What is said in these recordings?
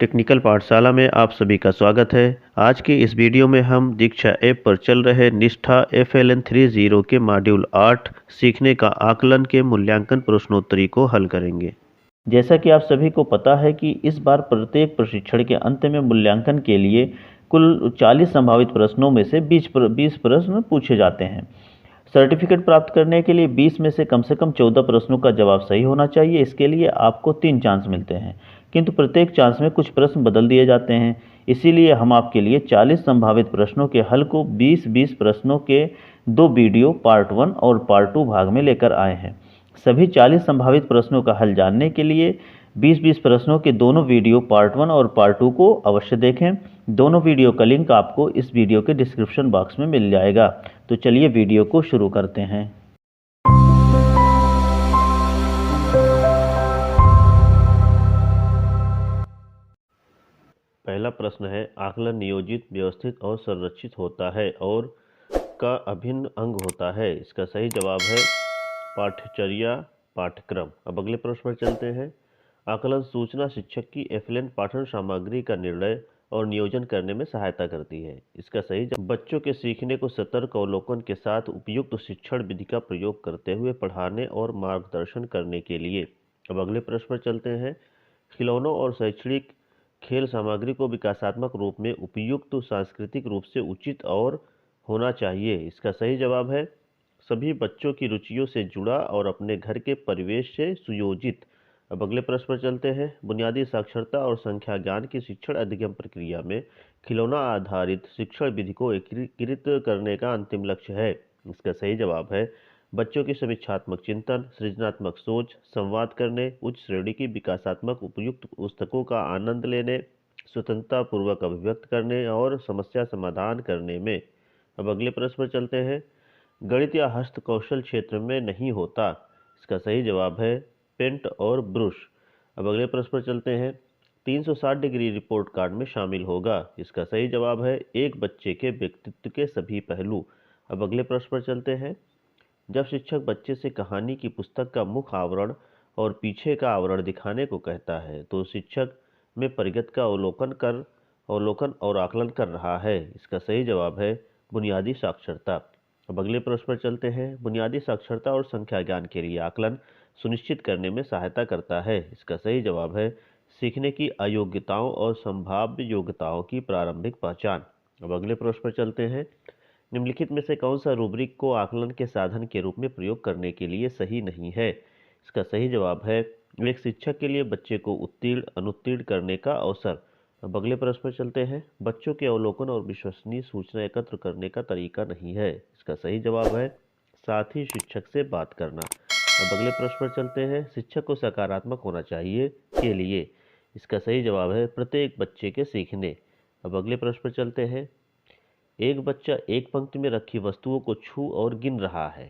Technical पाठशाला में आप सभी का स्वागत है। आज की इस वीडियो में हम दीक्षा ऐप पर चल रहे निष्ठा FLN 30 के मॉड्यूल 8 सीखने का आकलन के मूल्यांकन प्रश्नोत्तरी को हल करेंगे। जैसा कि आप सभी को पता है कि इस बार प्रत्येक प्रशिक्षण के अंत में मूल्यांकन के लिए कुल 40 संभावित प्रश्नों में से 20 प्रश्न पूछे जाते हैं। सर्टिफिकेट प्राप्त करने के लिए 20 में से कम 14 प्रश्नों का जवाब सही होना चाहिए। इसके लिए आपको 3 चांस मिलते हैं, किंतु प्रत्येक चांस में कुछ प्रश्न बदल दिए जाते हैं। इसीलिए हम आपके लिए 40 संभावित प्रश्नों के हल को 20-20 प्रश्नों के 2 वीडियो पार्ट 1 और पार्ट 2 भाग में लेकर आए हैं। सभी 40 संभावित प्रश्नों का हल जानने के लिए 20-20 प्रश्नों के दोनों वीडियो पार्ट 1 और पार्ट 2 को अवश्य देखें। दोनों वीडियो का लिंक आपको इस वीडियो के डिस्क्रिप्शन बॉक्स में मिल जाएगा। तो चलिए वीडियो को शुरू करते हैं। पहला प्रश्न है, आकलन नियोजित, व्यवस्थित और संरचित होता है और का अभिन्न अंग होता है। इसका सही जवाब है पाठ्यचर्या, पाठ्यक्रम। अब अगले प्रश्न पर चलते हैं। आकलन सूचना शिक्षक की FLN पाठन सामग्री का निर्णय और नियोजन करने में सहायता करती है। इसका सही जवाब बच्चों के सीखने को सतर्क अवलोकन के साथ उपयुक्त शिक्षण विधि का प्रयोग करते हुए पढ़ाने और मार्गदर्शन करने के लिए। अब अगले प्रश्न पर चलते हैं। खिलौनों और शैक्षणिक खेल सामग्री को विकासात्मक रूप में उपयुक्त, सांस्कृतिक रूप से उचित और होना चाहिए। इसका सही जवाब है सभी बच्चों की रुचियों से जुड़ा और अपने घर के परिवेश से सुयोजित। अब अगले प्रश्न पर चलते हैं। बुनियादी साक्षरता और संख्या ज्ञान की शिक्षण अधिगम प्रक्रिया में खिलौना आधारित शिक्षण विधि को एकीकृत करने का अंतिम लक्ष्य है। इसका सही जवाब है बच्चों की समीक्षात्मक चिंतन, सृजनात्मक सोच, संवाद करने, उच्च श्रेणी की विकासात्मक उपयुक्त पुस्तकों का आनंद लेने, स्वतंत्रता पूर्वक अभिव्यक्त करने और समस्या समाधान करने में। अब अगले प्रश्न पर चलते हैं। गणित या हस्त कौशल क्षेत्र में नहीं होता। इसका सही जवाब है पेंट और ब्रश। अब अगले प्रश्न पर चलते हैं। 360 डिग्री रिपोर्ट कार्ड में शामिल होगा। इसका सही जवाब है एक बच्चे के व्यक्तित्व के सभी पहलू। अब अगले प्रश्न पर चलते हैं। जब शिक्षक बच्चे से कहानी की पुस्तक का मुख्य आवरण और पीछे का आवरण दिखाने को कहता है तो शिक्षक में परिगत का अवलोकन और आकलन कर रहा है। इसका सही जवाब है बुनियादी साक्षरता। अब अगले प्रश्न पर चलते हैं। बुनियादी साक्षरता और संख्या ज्ञान के लिए आकलन सुनिश्चित करने में सहायता करता है। इसका सही जवाब है सीखने की अयोग्यताओं और संभाव्य योग्यताओं की प्रारंभिक पहचान। अब अगले प्रश्न पर चलते हैं। निम्नलिखित में से कौन सा रूब्रिक को आकलन के साधन के रूप में प्रयोग करने के लिए सही नहीं है। इसका सही जवाब है एक शिक्षक के लिए बच्चे को उत्तीर्ण अनुत्तीर्ण करने का अवसर। अब अगले प्रश्न पर चलते हैं। बच्चों के अवलोकन और विश्वसनीय सूचना एकत्र करने का तरीका नहीं है। इसका सही जवाब है साथ ही शिक्षक से बात करना। अब अगले प्रश्न पर चलते हैं। शिक्षक को सकारात्मक होना चाहिए के लिए। इसका सही जवाब है प्रत्येक बच्चे के सीखने। अब अगले प्रश्न पर चलते हैं। एक बच्चा एक पंक्ति में रखी वस्तुओं को छू और गिन रहा है।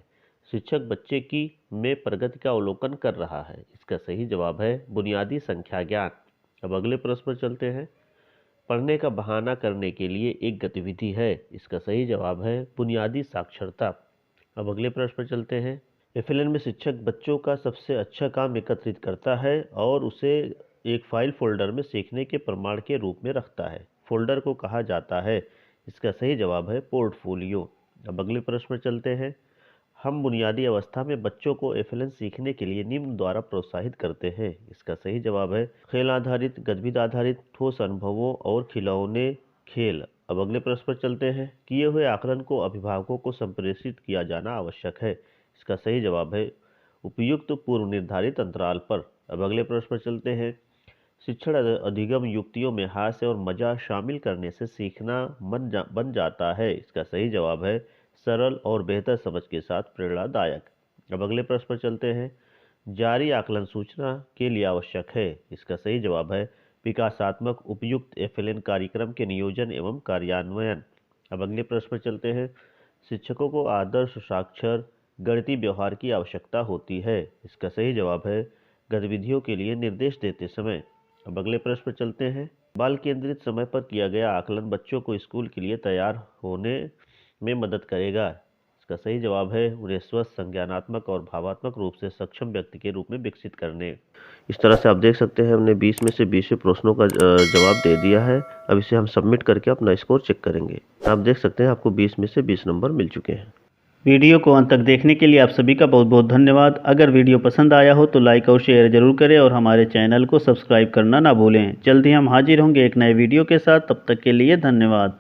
शिक्षक बच्चे की में प्रगति का अवलोकन कर रहा है। इसका सही जवाब है बुनियादी संख्या ज्ञान। अब अगले प्रश्न पर चलते हैं। पढ़ने का बहाना करने के लिए एक गतिविधि है। इसका सही जवाब है बुनियादी साक्षरता। अब अगले प्रश्न पर चलते हैं। FLN में शिक्षक बच्चों का सबसे अच्छा काम एकत्रित करता है और उसे एक फाइल फोल्डर में सीखने के प्रमाण के रूप में रखता है। फोल्डर को कहा जाता है। इसका सही जवाब है पोर्टफोलियो। अब अगले प्रश्न पर चलते हैं। हम बुनियादी अवस्था में बच्चों को FLN सीखने के लिए निम्न द्वारा प्रोत्साहित करते हैं। इसका सही जवाब है खेल आधारित, गतिविधि आधारित, ठोस अनुभवों और खिलौने खेल। अब अगले प्रश्न पर चलते हैं। किए हुए आकलन को अभिभावकों को संप्रेषित किया जाना आवश्यक है। इसका सही जवाब है उपयुक्त पूर्व निर्धारित अंतराल पर। अब अगले प्रश्न पर चलते हैं। शिक्षण अधिगम युक्तियों में हास्य और मजा शामिल करने से सीखना बन जाता है। इसका सही जवाब है सरल और बेहतर समझ के साथ प्रेरणादायक। अब अगले प्रश्न पर चलते हैं। जारी आकलन सूचना के लिए आवश्यक है। इसका सही जवाब है विकासात्मक उपयुक्त FLN कार्यक्रम के नियोजन एवं कार्यान्वयन। अब अगले प्रश्न पर चलते हैं। शिक्षकों को आदर्श साक्षर गणितीय व्यवहार की आवश्यकता होती है। इसका सही जवाब है गतिविधियों के लिए निर्देश देते समय। अब अगले प्रश्न पर चलते हैं। बाल केंद्रित समय पर किया गया आकलन बच्चों को स्कूल के लिए तैयार होने में मदद करेगा। इसका इसका सही जवाब है उन्हें स्वस्थ, संज्ञानात्मक और भावात्मक रूप से सक्षम व्यक्ति के रूप में विकसित करने। इस तरह से आप देख सकते हैं हमने 20 में से 20 प्रश्नों का जवाब दे दिया है। अब इसे हम सबमिट करके अपना स्कोर चेक करेंगे। आप देख सकते हैं आपको 20 में से 20 नंबर मिल चुके हैं। वीडियो को अंत तक देखने के लिए आप सभी का बहुत बहुत धन्यवाद। अगर वीडियो पसंद आया हो तो लाइक और शेयर जरूर करें और हमारे चैनल को सब्सक्राइब करना ना भूलें। जल्द ही हम हाजिर होंगे एक नए वीडियो के साथ। तब तक के लिए धन्यवाद।